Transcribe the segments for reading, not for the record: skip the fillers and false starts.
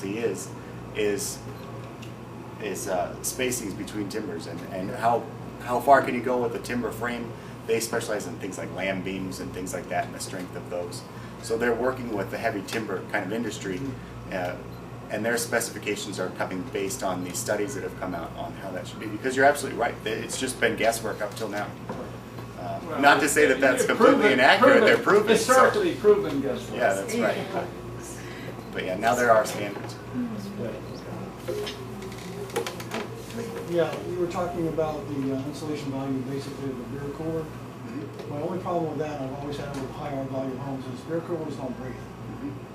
is is spacings between timbers, and how far can you go with a timber frame. They specialize in things like lam beams and things like that, and the strength of those. So they're working with the heavy timber kind of industry, and their specifications are coming based on the studies that have come out on how that should be. Because you're absolutely right, it's just been guesswork up till now. Well, not to say that that's completely inaccurate. They're proven. Historically proven guesswork. Yeah, that's right. But yeah, now there are standards. Yeah, we were talking about the insulation value basically of the beer cooler. My only problem with that, I've always had with higher value homes, is beer coolers don't breathe.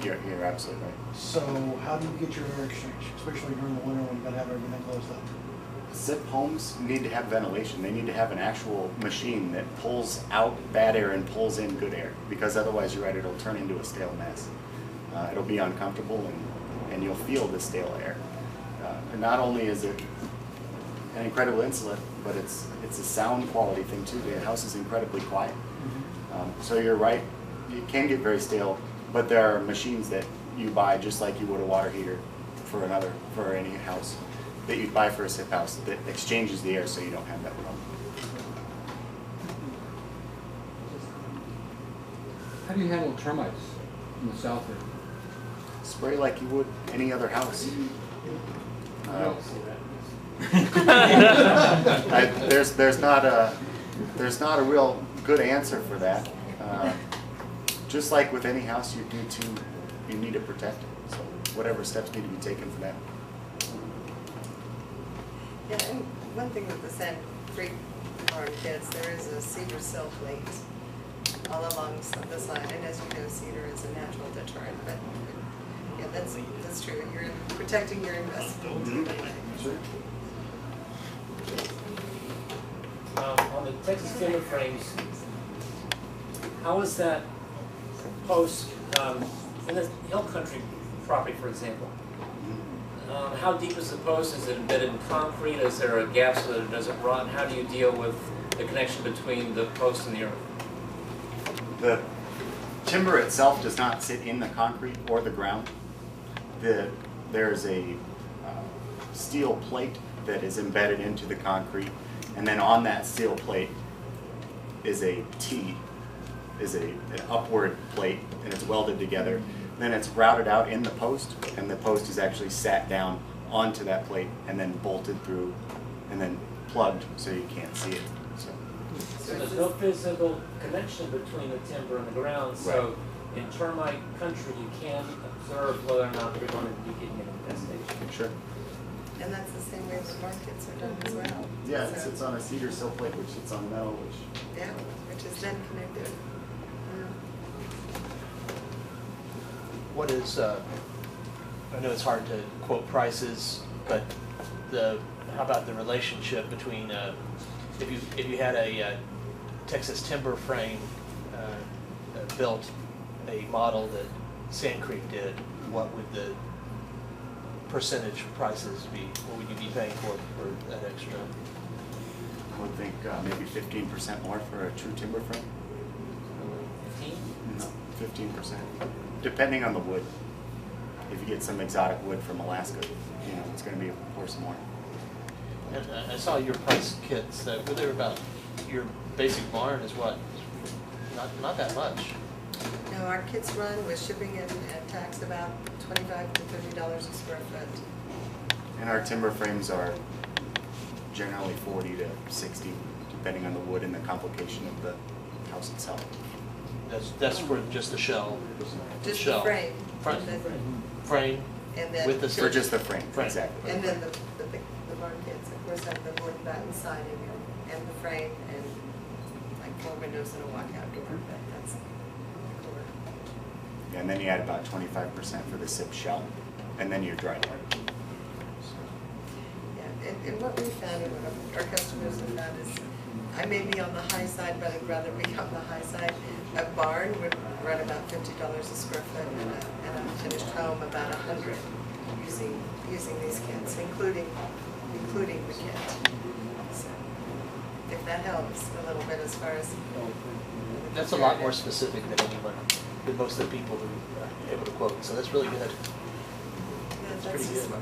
You're absolutely right. So how do you get your air exchange, especially during the winter when you gotta have everything closed up? SIP homes need to have ventilation. They need to have an actual machine that pulls out bad air and pulls in good air, because otherwise, you're right, it'll turn into a stale mess. It'll be uncomfortable, and you'll feel the stale air. And not only is it an incredible insulate, but it's a sound quality thing too. The house is incredibly quiet. So you're right, it can get very stale, but there are machines that you buy just like you would a water heater for any house that you'd buy for a SIP house that exchanges the air so you don't have that problem. How do you handle termites in the south end? Spray like you would any other house. There's not a real good answer for that. Just like with any house, you need to protect it. So whatever steps need to be taken for that. Yeah, and one thing with the Sand Creek Farm kits, there is a cedar sill plate all along the side, and as you know, cedar is a natural deterrent. But yeah, that's true. You're protecting your investment. On the Texas timber frames, how is that post in the hill country property, for example? How deep is the post? Is it embedded in concrete? Is there a gap so that it doesn't rot? And how do you deal with the connection between the post and the earth? The timber itself does not sit in the concrete or the ground. There's a steel plate that is embedded into the concrete, and then on that steel plate is a T, an upward plate, and it's welded together. Then it's routed out in the post, and the post is actually sat down onto that plate and then bolted through and then plugged so you can't see it. So there's no physical connection between the timber and the ground, so in termite country you can observe whether or not they're going to be getting an infestation. Sure. And that's the same way the markets are done as well. Yeah, it sits on a cedar sill plate, which sits on metal, which is then connected. What is, I know it's hard to quote prices, but how about the relationship between, if you had a Texas timber frame built a model that Sand Creek did, what would the percentage prices be? What would you be paying for that extra? I would think maybe 15% more for a true timber frame. 15? No, 15%. Depending on the wood. If you get some exotic wood from Alaska, it's going to be, of course, more. And I saw your price kits. They're about, your basic barn is what? Not that much. No, our kits run with shipping and tax about $25 to $30 a square foot. And our timber frames are generally 40 to 60, depending on the wood and the complication of the house itself. That's for just the shell. Just shell. the frame. Frame. And then with the For just the frame, exactly. And then the barn kits, of course, have the wood batten siding and the frame and like 4 windows and a walkout door. But that's the core. Yeah, and then you add about 25% for the SIP shell, and then your dry wood. Yeah, and what we found and what our customers have found is, I may be on the high side, but I'd rather be on the high side. A barn would run about $50 a square foot, and a finished home about $100 using these kits, including the kit. So if that helps a little bit as far as That's a lot more specific than most of the people who are able to quote. So that's really good. Yeah, pretty just good.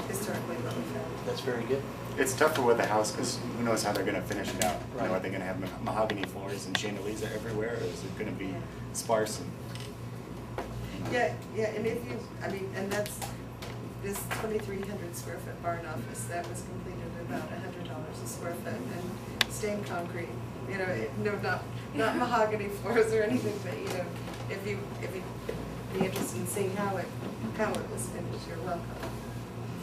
historically what we found. That's very good. It's tougher with the house because who knows how they're gonna finish it out. You know, Right. are they gonna have mahogany floors and chandeliers everywhere, or is it gonna be sparse and? Yeah, and if you, I mean, and that's, this 2,300 square foot barn office, that was completed at about $100 a square foot and stained concrete. You know, not mahogany floors or anything, but you know, if you be interested in seeing how it was finished, you're welcome.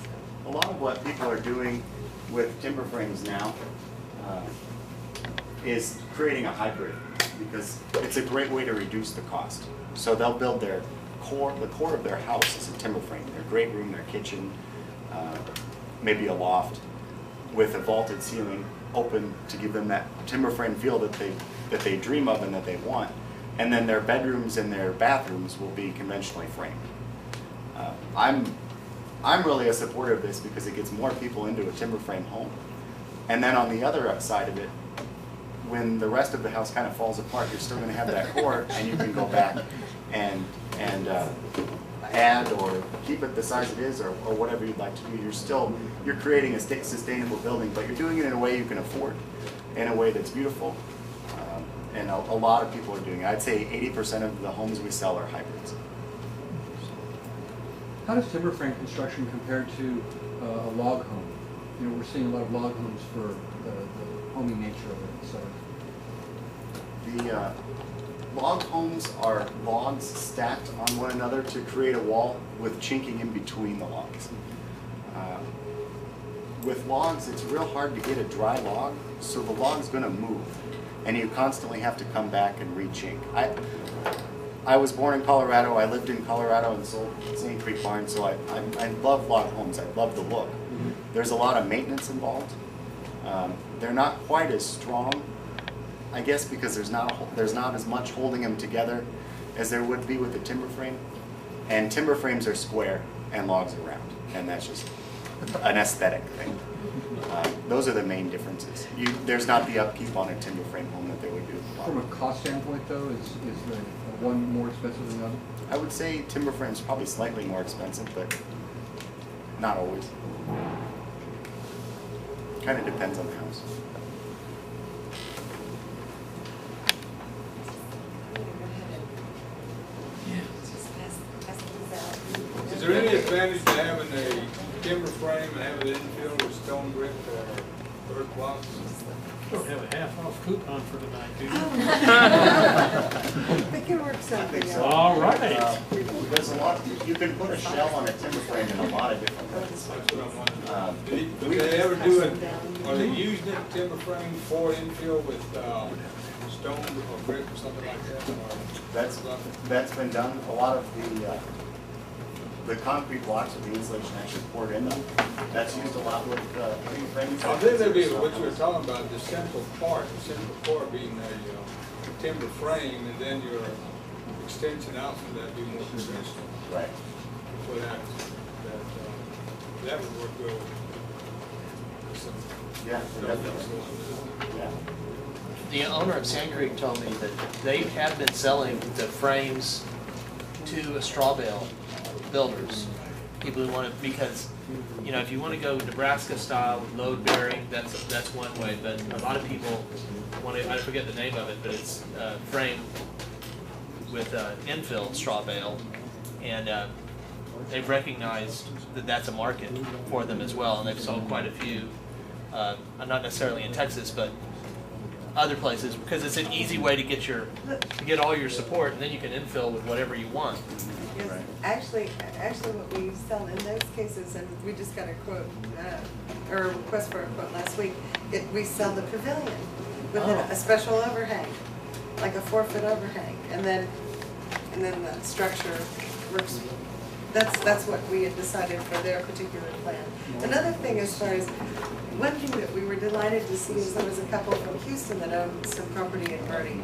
So, A lot of what people are doing with timber frames now is creating a hybrid because it's a great way to reduce the cost. So they'll build the core of their house is a timber frame, their great room, their kitchen, maybe a loft with a vaulted ceiling open to give them that timber frame feel that they dream of and that they want. And then their bedrooms and their bathrooms will be conventionally framed. I'm really a supporter of this because it gets more people into a timber frame home. And then on the other side of it, when the rest of the house kind of falls apart, you're still going to have that core, and you can go back and add or keep it the size it is, or whatever you'd like to do. You're creating a sustainable building, but you're doing it in a way you can afford, in a way that's beautiful. And a lot of people are doing it. I'd say 80% of the homes we sell are hybrids. How does timber frame construction compare to a log home? You know, we're seeing a lot of log homes for the homey nature of it, so. The log homes are logs stacked on one another to create a wall with chinking in between the logs. With logs, it's real hard to get a dry log, so the log's going to move, and you constantly have to come back and re-chink. I was born in Colorado. I lived in Colorado and sold St. Creek Barn, so I love log homes. I love the look. There's a lot of maintenance involved. They're not quite as strong, I guess, because there's not as much holding them together as there would be with a timber frame. And timber frames are square and logs are round, and that's just an aesthetic thing. Those are the main differences. There's not the upkeep on a timber frame home that there would be with a log. From a cost standpoint, though, is the one more expensive than the other? I would say timber frame's probably slightly more expensive, but not always. Kind of depends on the house. Is there any advantage to having a timber frame and having it infilled with stone brick or earth blocks? Don't have a half-off coupon for tonight, do you? We can work something out. All right. There's a lot, you can put a shell on a timber frame in a lot of different ways. That's what I'm wondering. Do they ever do it, are they using it, timber frame for infill with stone or brick or something like that? Or- That's been done. A lot of the concrete blocks with the insulation actually poured in them. That's used a lot with timber frames. I think that'd be what you were talking about, the central core being a timber frame, and then your extension out from that be more conventional. Right. For that would work well with some. Yeah, definitely. Yeah. The owner of Sand Creek told me that they have been selling the frames to straw bale builders. People who want to, because, you know, if you want to go Nebraska style with load bearing, that's one way. But a lot of people want to, I forget the name of it, but it's frame with infill straw bale, and they've recognized that that's a market for them as well, and they've sold quite a few. Not necessarily in Texas, but other places, because it's an easy way to get all your support, and then you can infill with whatever you want. Yes, Right. actually, what we sell in those cases, and we just got a quote, or a request for a quote last week, we sell the pavilion with a special overhang, like a 4-foot overhang, and then the structure works. That's what we had decided for their particular plan. Another thing, as far as, one thing that we were delighted to see is there was a couple from Houston that owned some property in Bertie.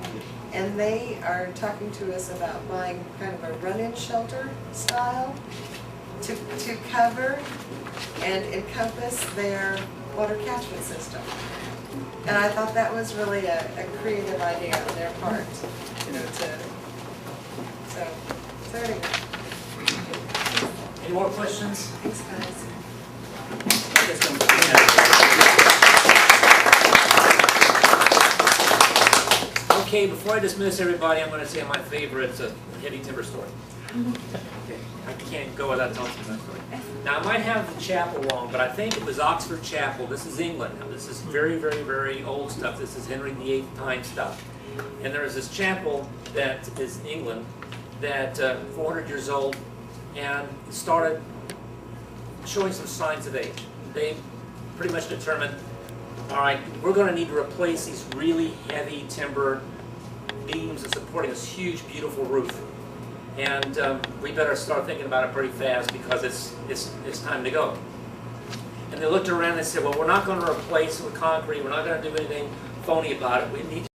And they are talking to us about buying kind of a run-in shelter style to cover and encompass their water catchment system. And I thought that was really a creative idea on their part, you know, so anyway. Any more questions? Thanks, guys. Okay, before I dismiss everybody, I'm going to say my favorite heavy timber story. Okay, I can't go without telling you that story. Now, I might have the chapel wrong, but I think it was Oxford Chapel. This is England. Now, this is very, very, very old stuff. This is Henry VIII time stuff. And there is this chapel that is in England that 400 years old and started showing some signs of age. They pretty much determined, all right, we're going to need to replace these really heavy timber beams and supporting this huge, beautiful roof. And we better start thinking about it pretty fast because it's time to go. And they looked around and said, well, we're not going to replace it with concrete. We're not going to do anything phony about it. We need